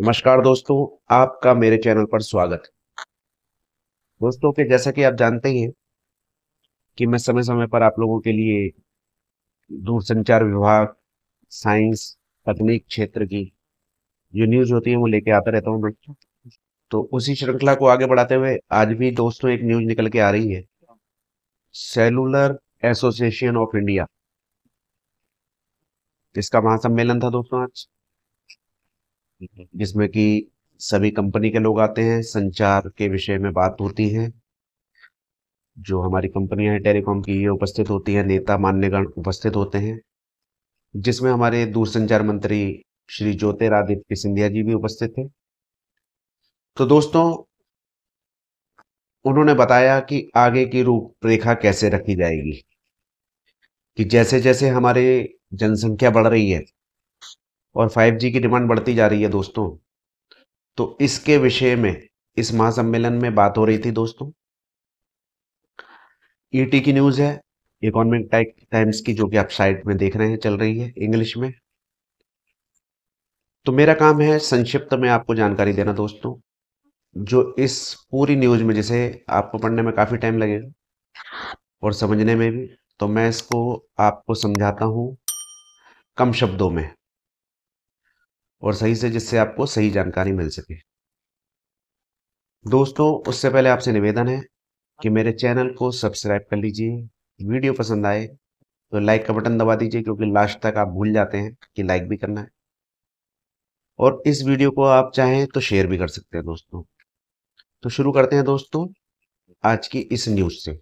नमस्कार दोस्तों, आपका मेरे चैनल पर स्वागत है। दोस्तों के जैसा कि आप जानते ही हैं कि मैं समय समय पर आप लोगों के लिए दूरसंचार विभाग, साइंस, तकनीक क्षेत्र की जो न्यूज होती है वो लेके आता रहता हूँ दोस्तों। तो उसी श्रृंखला को आगे बढ़ाते हुए आज भी दोस्तों एक न्यूज निकल के आ रही है। सेलुलर एसोसिएशन ऑफ इंडिया, इसका महासम्मेलन था दोस्तों आज, जिसमें कि सभी कंपनी के लोग आते हैं, संचार के विषय में बात होती है। जो हमारी कंपनियां हैं टेलीकॉम की, ये उपस्थित होती है, नेता मान्यगण उपस्थित होते हैं, जिसमें हमारे दूरसंचार मंत्री श्री ज्योतिरादित्य सिंधिया जी भी उपस्थित थे। तो दोस्तों, उन्होंने बताया कि आगे की रूपरेखा कैसे रखी जाएगी, कि जैसे जैसे हमारे जनसंख्या बढ़ रही है और 5G की डिमांड बढ़ती जा रही है दोस्तों, तो इसके विषय में इस महासम्मेलन में बात हो रही थी दोस्तों। ईटी की न्यूज़ है, इकोनॉमिक टाइम्स की, जो कि आप साइट में देख रहे हैं, चल रही है इंग्लिश में। तो मेरा काम है संक्षिप्त में आपको जानकारी देना दोस्तों, जो इस पूरी न्यूज में, जिसे आपको पढ़ने में काफ़ी टाइम लगेगा और समझने में भी, तो मैं इसको आपको समझाता हूँ कम शब्दों में और सही से, जिससे आपको सही जानकारी मिल सके। दोस्तों, उससे पहले आपसे निवेदन है कि मेरे चैनल को सब्सक्राइब कर लीजिए। वीडियो पसंद आए तो लाइक का बटन दबा दीजिए, क्योंकि लास्ट तक आप भूल जाते हैं कि लाइक भी करना है। और इस वीडियो को आप चाहें तो शेयर भी कर सकते हैं दोस्तों। तो शुरू करते हैं दोस्तों आज की इस न्यूज से।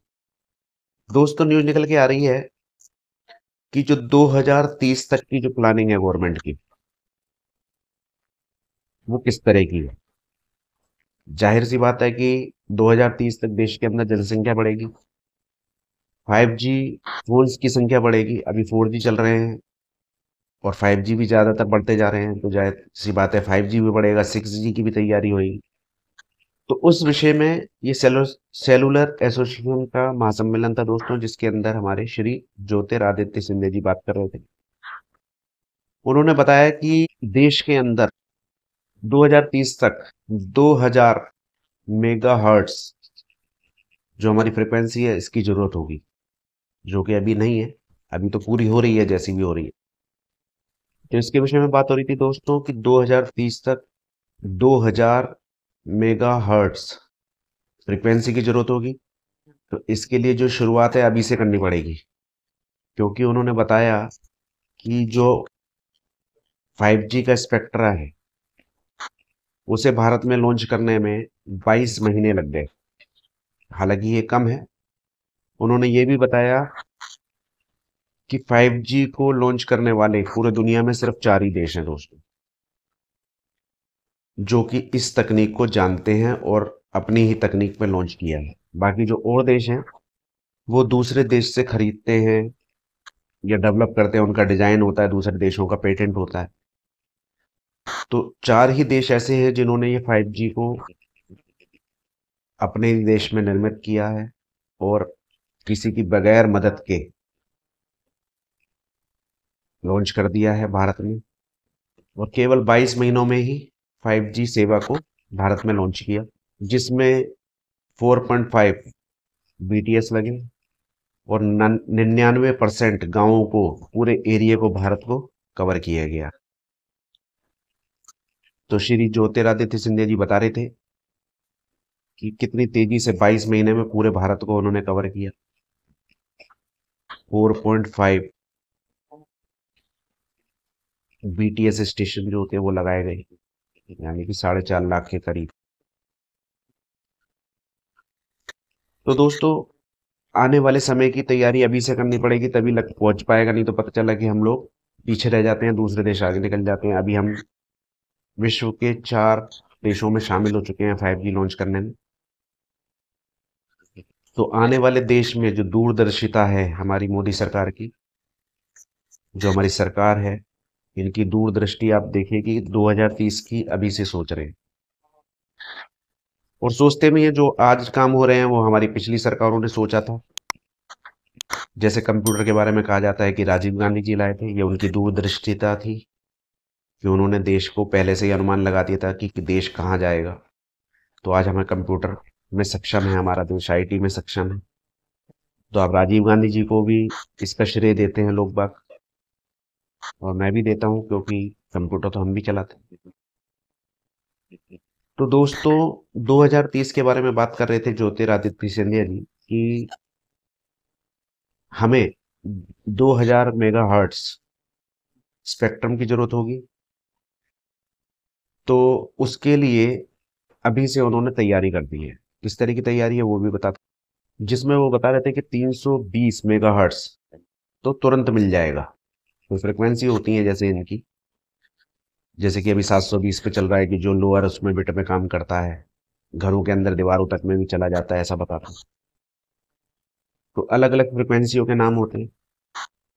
दोस्तों, न्यूज निकल के आ रही है कि जो 2030 तक की जो प्लानिंग है गवर्नमेंट की, वो किस तरह की है। जाहिर सी बात है कि 2030 तक देश के अंदर जनसंख्या बढ़ेगी, 5G फोन्स की संख्या बढ़ेगी। अभी 4G चल रहे हैं और 5G भी ज़्यादातर बढ़ते जा रहे हैं, तो जाहिर सी बात है 5G भी बढ़ेगा, 6G की भी तैयारी होगी। तो उस विषय में ये सेलुलर एसोसिएशन का महासम्मेलन था दोस्तों, जिसके अंदर हमारे श्री ज्योतिरादित्य सिंधिया जी बात कर रहे थे। उन्होंने बताया कि देश के अंदर 2030 तक 2000 मेगाहर्ट्ज जो हमारी फ्रिक्वेंसी है, इसकी जरूरत होगी, जो कि अभी नहीं है। अभी तो पूरी हो रही है, जैसी भी हो रही है। तो इसके विषय में बात हो रही थी दोस्तों कि 2030 तक 2000 मेगाहर्ट्ज फ्रिक्वेंसी की जरूरत होगी। तो इसके लिए जो शुरुआत है अभी से करनी पड़ेगी, क्योंकि उन्होंने बताया कि जो 5G का स्पेक्ट्रा है, उसे भारत में लॉन्च करने में 22 महीने लग गए। हालांकि ये कम है। उन्होंने ये भी बताया कि 5G को लॉन्च करने वाले पूरे दुनिया में सिर्फ 4 ही देश हैं दोस्तों, जो कि इस तकनीक को जानते हैं और अपनी ही तकनीक पे लॉन्च किया है। बाकी जो और देश हैं, वो दूसरे देश से खरीदते हैं या डेवलप करते हैं, उनका डिजाइन होता है, दूसरे देशों का पेटेंट होता है। तो 4 ही देश ऐसे हैं जिन्होंने ये 5G को अपने ही देश में निर्मित किया है और किसी की बगैर मदद के लॉन्च कर दिया है भारत में, और केवल 22 महीनों में ही 5G सेवा को भारत में लॉन्च किया, जिसमें 4.5 BTS लगे और 99% गांवों को, पूरे एरिया को, भारत को कवर किया गया। तो श्री ज्योतिरादित्य सिंधिया जी बता रहे थे कि कितनी तेजी से 22 महीने में पूरे भारत को उन्होंने कवर किया। 4.5 BTS स्टेशन जो होते हैं वो लगाए गए, यानी कि 4.5 लाख के करीब। तो दोस्तों, आने वाले समय की तैयारी अभी से करनी पड़ेगी, तभी लग पहुंच पाएगा। नहीं तो पता चला कि हम लोग पीछे रह जाते हैं, दूसरे देश आगे निकल जाते हैं। अभी हम विश्व के 4 देशों में शामिल हो चुके हैं 5G लॉन्च करने में। तो आने वाले देश में जो दूरदर्शिता है हमारी मोदी सरकार की, जो हमारी सरकार है, इनकी दूरदृष्टि आप देखिए कि 2030 की अभी से सोच रहे हैं। और सोचते भी हैं, जो आज काम हो रहे हैं वो हमारी पिछली सरकारों ने सोचा था। जैसे कंप्यूटर के बारे में कहा जाता है कि राजीव गांधी जी लाए थे, ये उनकी दूरदृष्टिता थी। कि उन्होंने देश को पहले से ही अनुमान लगा दिया था कि देश कहाँ जाएगा। तो आज हमें कंप्यूटर में सक्षम है, हमारा देश आईटी में सक्षम है। तो अब राजीव गांधी जी को भी इसका श्रेय देते हैं लोग बाग, और मैं भी देता हूँ, क्योंकि कंप्यूटर तो हम भी चलाते हैं। तो दोस्तों, 2030 के बारे में बात कर रहे थे ज्योतिरादित्य सिंधिया जी कि हमें 2000 मेगाहर्ट्ज स्पेक्ट्रम की जरूरत होगी। तो उसके लिए अभी से उन्होंने तैयारी कर दी है। किस तरह की तैयारी है वो भी बता, जिसमें वो बता रहे थे कि 320 मेगाहर्ट्ज तो तुरंत मिल जाएगा। तो फ्रिक्वेंसी होती है जैसे इनकी, जैसे कि अभी 720 पे चल रहा है कि जो लोअर उसमें बिट में काम करता है, घरों के अंदर दीवारों तक में भी चला जाता है, ऐसा बताता हूँ। तो अलग अलग फ्रिक्वेंसियों के नाम होते हैं।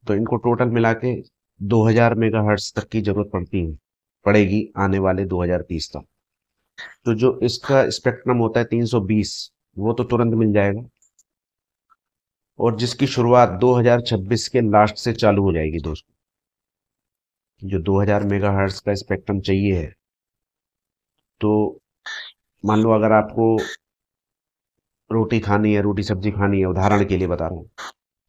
तो इनको टोटल मिला के 2000 मेगाहर्ट्ज तक की जरूरत पड़ेगी आने वाले 2030 तक। तो जो इसका स्पेक्ट्रम होता है 320, वो तो तुरंत मिल जाएगा, और जिसकी शुरुआत 2026 के लास्ट से चालू हो जाएगी दोस्तों। जो 2000 मेगाहर्ट्ज का स्पेक्ट्रम चाहिए है, तो मान लो अगर आपको रोटी खानी है, रोटी सब्जी खानी है, उदाहरण के लिए बता रहा हूँ,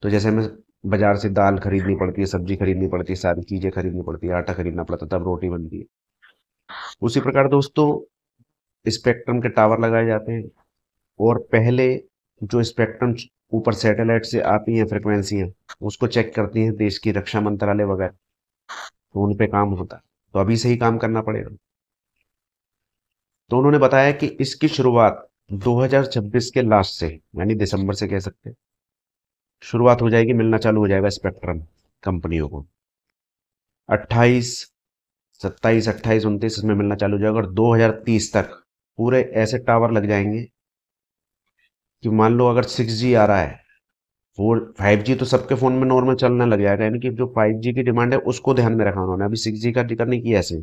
तो जैसे हमें बाजार से दाल खरीदनी पड़ती है, सब्जी खरीदनी पड़ती है, सारी चीजें खरीदनी पड़ती है, आटा खरीदना पड़ता है, तब रोटी बनती है। उसी प्रकार दोस्तों स्पेक्ट्रम के टावर लगाए जाते हैं, और पहले जो स्पेक्ट्रम ऊपर सैटेलाइट से आती हैं फ्रिक्वेंसियां, उसको चेक करती हैं देश की रक्षा मंत्रालय वगैरह, तो उन पे काम होता है। तो अभी से ही काम करना पड़ेगा। तो उन्होंने बताया कि इसकी शुरुआत 2026 के लास्ट से, यानी दिसंबर से कह सकते हैं, शुरुआत हो जाएगी, मिलना चालू हो जाएगा स्पेक्ट्रम कंपनियों को। 28, 27, 28, 29 इसमें मिलना चालू हो जाएगा, और 2030 तक पूरे ऐसे टावर लग जाएंगे कि मान लो अगर 6G आ रहा है, 5G तो सबके फोन में नॉर्मल चलने लग जाएगा, यानी कि जो 5G की डिमांड है उसको ध्यान में रखा उन्होंने, अभी 6G का जिक्र नहीं किया ऐसे।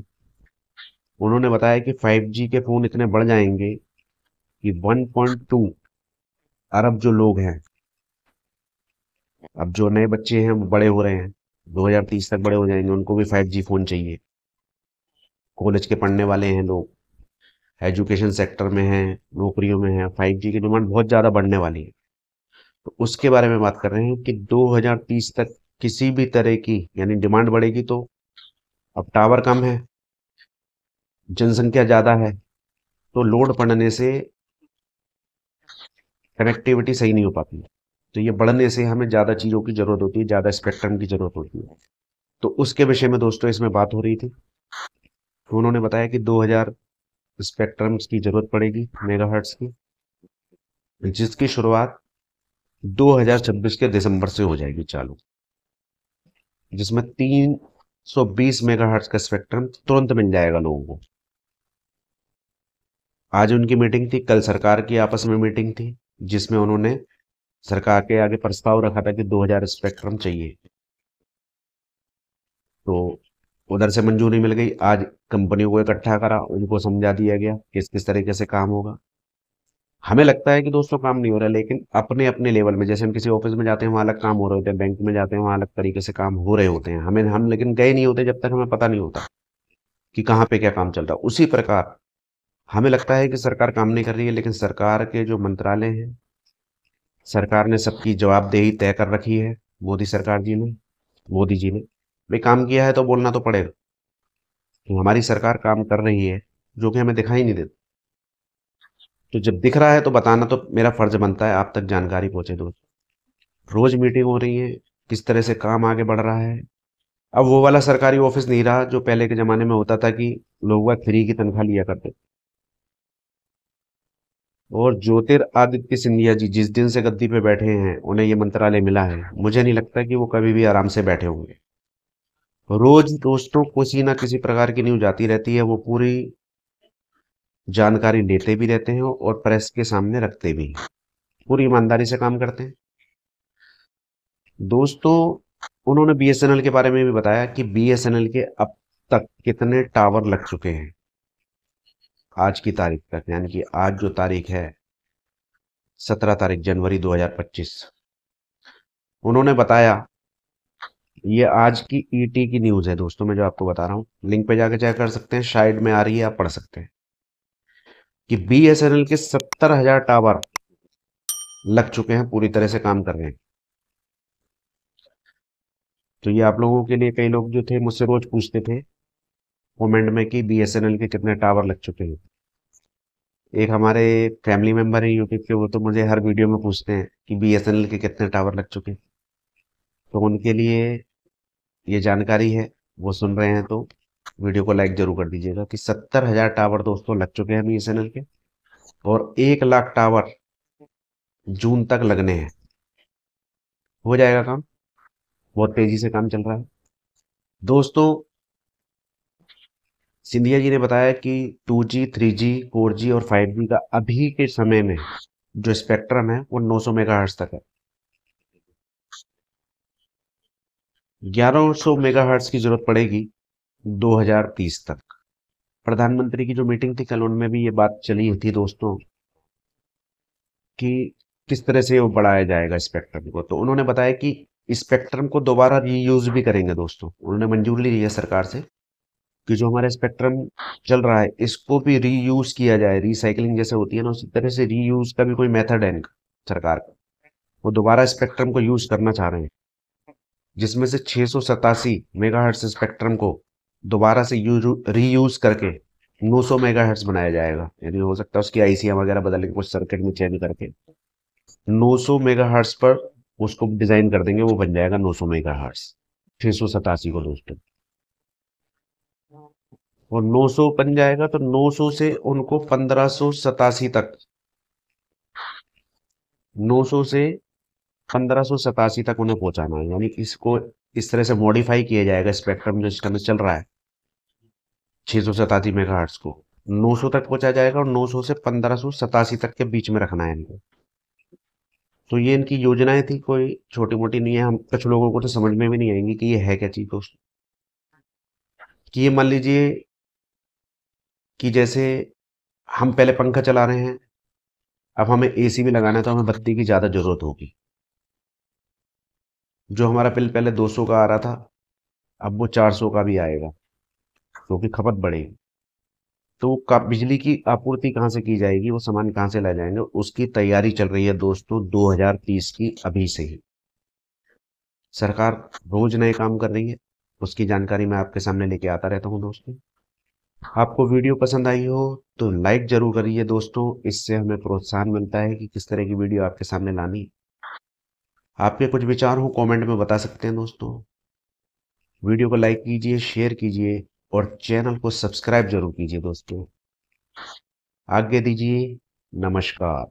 उन्होंने बताया कि 5G के फोन इतने बढ़ जाएंगे कि 1.2 अरब जो लोग हैं, अब जो नए बच्चे हैं वो बड़े हो रहे हैं, 2030 तक बड़े हो जाएंगे, उनको भी 5G फोन चाहिए। कॉलेज के पढ़ने वाले हैं लोग, एजुकेशन सेक्टर में हैं, नौकरियों में हैं, 5G की डिमांड बहुत ज़्यादा बढ़ने वाली है। तो उसके बारे में बात कर रहे हैं कि 2030 तक किसी भी तरह की, यानी डिमांड बढ़ेगी, तो अब टावर कम है, जनसंख्या ज़्यादा है, तो लोड पड़ने से कनेक्टिविटी सही नहीं हो पाती। तो ये बढ़ने से हमें ज़्यादा चीज़ों की ज़रूरत होती है, ज़्यादा स्पेक्ट्रम की ज़रूरत होती है। तो उसके विषय में दोस्तों इसमें बात हो रही थी। तो उन्होंने बताया कि 2000 स्पेक्ट्रम्स की ज़रूरत पड़ेगी, मेगाहर्ट्ज की, जिसकी शुरुआत 2026 के दिसंबर से हो जाएगी चालू, जिसमें 320 मेगाहर्ट्ज का स्पेक्ट्रम तुरंत मिल जाएगा लोगों को। आज उनकी मीटिंग थी, कल सरकार की आपस में मीटिंग थी, जिसमें उन्होंने सरकार के आगे प्रस्ताव रखा था कि 2000 स्पेक्ट्रम चाहिए। तो उधर से मंजूरी मिल गई, आज कंपनियों को इकट्ठा करा, उनको समझा दिया गया किस किस तरीके से काम होगा। हमें लगता है कि दोस्तों काम नहीं हो रहा है, लेकिन अपने अपने लेवल में, जैसे हम किसी ऑफिस में जाते हैं वहाँ अलग काम हो रहे होते हैं, बैंक में जाते हैं वहाँ अलग तरीके से काम हो रहे होते हैं, हम लेकिन गए नहीं होते जब तक हमें पता नहीं होता कि कहाँ पे क्या काम चल रहा है। उसी प्रकार हमें लगता है कि सरकार काम नहीं कर रही है, लेकिन सरकार के जो मंत्रालय हैं, सरकार ने सबकी जवाबदेही तय कर रखी है। मोदी जी ने भाई काम किया है तो बोलना तो पड़ेगा। तो हमारी सरकार काम कर रही है, जो कि हमें दिखाई नहीं देता। तो जब दिख रहा है तो बताना तो मेरा फर्ज बनता है, आप तक जानकारी पहुंचे दोस्त। रोज मीटिंग हो रही है, किस तरह से काम आगे बढ़ रहा है। अब वो वाला सरकारी ऑफिस नहीं रहा जो पहले के जमाने में होता था कि लोग वह फ्री की तनख्वाह लिया करते। और ज्योतिरादित्य सिंधिया जी जिस दिन से गद्दी पे बैठे हैं, उन्हें ये मंत्रालय मिला है, मुझे नहीं लगता कि वो कभी भी आराम से बैठे होंगे। रोज दोस्तों किसी ना किसी प्रकार की न्यूज आती रहती है, वो पूरी जानकारी लेते भी रहते हैं और प्रेस के सामने रखते भी हैं, पूरी ईमानदारी से काम करते हैं दोस्तों। उन्होंने बीएसएनएल के बारे में भी बताया कि बीएसएनएल के अब तक कितने टावर लग चुके हैं आज की तारीख तक, यानी कि आज जो तारीख है 17 तारीख जनवरी 2025। उन्होंने बताया ये आज की ईटी की न्यूज़ है दोस्तों, मैं जो आपको बता रहा हूँ, लिंक पे जाकर चेक कर सकते हैं, साइड में आ रही है, आप पढ़ सकते हैं कि बीएसएनएल के 70,000 टावर लग चुके हैं, पूरी तरह से काम कर रहे हैं। तो ये आप लोगों के लिए, कई लोग जो थे मुझसे रोज पूछते थे कमेंट में कि बीएसएनएल के कितने टावर लग चुके हैं। एक हमारे फैमिली मेंबर है यूट्यूब के, वो तो मुझे हर वीडियो में पूछते हैं कि बीएसएनएल के कितने टावर लग चुके हैं। तो उनके लिए ये जानकारी है, वो सुन रहे हैं तो वीडियो को लाइक जरूर कर दीजिएगा कि 70,000 टावर दोस्तों लग चुके हैं बीएसएनएल के, और 1 लाख टावर जून तक लगने हैं। हो जाएगा काम, बहुत तेजी से काम चल रहा है दोस्तों। सिंधिया जी ने बताया कि 2G 3G 4G और 5G का अभी के समय में जो स्पेक्ट्रम है वो 900 मेगाहर्ट्ज तक है। 1100 मेगाहर्ट्ज की जरूरत पड़ेगी 2030 तक। प्रधानमंत्री की जो मीटिंग थी कल, उनमें भी ये बात चली थी दोस्तों कि किस तरह से वो बढ़ाया जाएगा स्पेक्ट्रम को। तो उन्होंने बताया कि स्पेक्ट्रम को दोबारा रीयूज भी करेंगे दोस्तों। उन्होंने मंजूरी ली है सरकार से कि जो हमारा स्पेक्ट्रम चल रहा है इसको भी रीयूज किया जाए, रिसाइकलिंग जैसे होती है ना, उसी तरह से रीयूज का भी कोई मेथड है इनका, सरकार का। वो दोबारा स्पेक्ट्रम को यूज करना चाह रहे हैं, जिसमें से 687 मेगाहर्ट्ज स्पेक्ट्रम को दोबारा से रीयूज करके 900 मेगाहर्ट्ज बनाया जाएगा। यानी हो सकता है उसकी आईसीएम वगैरह बदल के कुछ सर्किट में चेंज करके 900 मेगाहर्ट्ज पर उसको डिजाइन कर देंगे, वो बन जाएगा 900 मेगाहर्ट्ज 687 को दोस्तों। और 900 बन जाएगा तो 900 से उनको 1587 तक, 900 से 1587 तक उन्हें पहुंचाना है। यानी इसको इस तरह से मॉडिफाई किया जाएगा स्पेक्ट्रम जो इसके अंदर चल रहा है 687 मेगाहर्ट्ज को 900 तक पहुंचा जाएगा, और 900 से 1587 तक के बीच में रखना है इनको। तो ये इनकी योजनाएं थी, कोई छोटी मोटी नहीं है। हम कुछ लोगों को तो समझ में भी नहीं आएंगी कि ये है क्या चीज दोस्तों। कि ये मान लीजिए कि जैसे हम पहले पंखा चला रहे हैं, अब हमें एसी भी लगाना है, तो हमें बत्ती की ज्यादा जरूरत होगी। जो हमारा बिल पहले 200 का आ रहा था, अब वो 400 का भी आएगा, क्योंकि खपत बढ़ेगी। तो बिजली की आपूर्ति कहाँ से की जाएगी, वो सामान कहाँ से लाए जाएंगे, उसकी तैयारी चल रही है दोस्तों 2030 की अभी से ही। सरकार रोज नए काम कर रही है, उसकी जानकारी मैं आपके सामने लेके आता रहता हूँ दोस्तों। आपको वीडियो पसंद आई हो तो लाइक जरूर करिए दोस्तों, इससे हमें प्रोत्साहन मिलता है कि किस तरह की वीडियो आपके सामने लानी। आपके कुछ विचार हो कमेंट में बता सकते हैं दोस्तों। वीडियो को लाइक कीजिए, शेयर कीजिए, और चैनल को सब्सक्राइब जरूर कीजिए दोस्तों। आज्ञा दीजिए, नमस्कार।